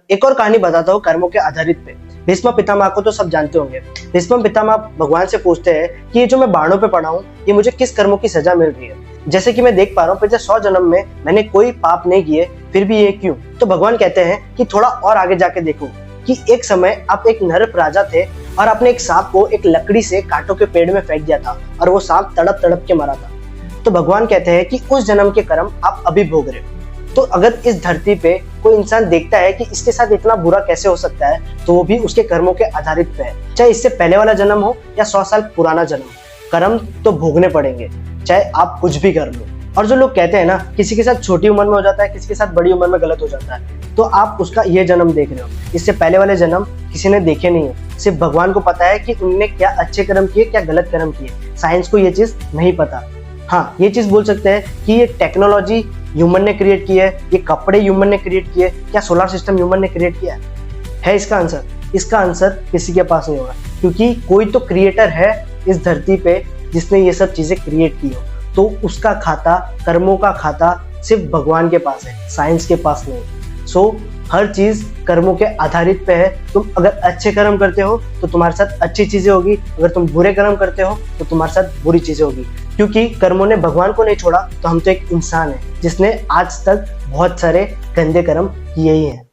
एक और कहानी बताता हूँ कर्मों के आधारित पे। भीष्म पितामह को तो सब जानते होंगे। भीष्म पितामह भगवान से पूछते हैं कि ये जो मैं बाणों पे पड़ा हूँ, ये मुझे किस कर्मों की सजा मिल रही है। जैसे कि मैं देख पा रहा हूँ पिछले 100 जन्म में मैंने कोई पाप नहीं किए, फिर भी ये क्यों? तो भगवान कहते हैं कि थोड़ा और आगे जाके देखो कि एक समय आप एक नरक राजा थे और आपने एक सांप को एक लकड़ी से कांटों के पेड़ में फेंक दिया था और वो सांप तड़प तड़प के मरा था। तो भगवान कहते हैं कि उस जन्म के कर्म आप अभी भोग रहे हो। तो अगर इस धरती पे कोई इंसान देखता है कि इसके साथ इतना बुरा कैसे हो सकता है, तो वो भी उसके कर्मों के आधारित पे है। चाहे इससे पहले वाला जन्म हो या 100 साल पुराना जन्म, कर्म तो भोगने पड़ेंगे, चाहे आप कुछ भी कर लो। और जो लोग कहते हैं ना, किसी के साथ छोटी उम्र में हो जाता है, किसी के साथ बड़ी उम्र में गलत हो जाता है, तो आप उसका ये जन्म देख रहे हो। इससे पहले वाले जन्म किसी ने देखे नहीं है, सिर्फ भगवान को पता है कि उनने क्या अच्छे कर्म किए, क्या गलत कर्म किए। साइंस को ये चीज नहीं पता। हाँ, ये चीज बोल सकते हैं कि ये टेक्नोलॉजी ह्यूमन ने क्रिएट की है, ये कपड़े ह्यूमन ने क्रिएट किए, क्या सोलर सिस्टम ह्यूमन ने क्रिएट किया है इसका आंसर? इसका आंसर किसी के पास नहीं होगा, क्योंकि कोई तो क्रिएटर है इस धरती पे जिसने ये सब चीजें क्रिएट की हो। तो उसका खाता, कर्मों का खाता सिर्फ भगवान के पास है, साइंस के पास नहीं। सो हर चीज कर्मों के आधारित पे है। तुम अगर अच्छे कर्म करते हो तो तुम्हारे साथ अच्छी चीजें होगी, अगर तुम बुरे कर्म करते हो तो तुम्हारे साथ बुरी चीजें होगी। क्योंकि कर्मों ने भगवान को नहीं छोड़ा, तो हम तो एक इंसान है जिसने आज तक बहुत सारे गंदे कर्म किए ही हैं।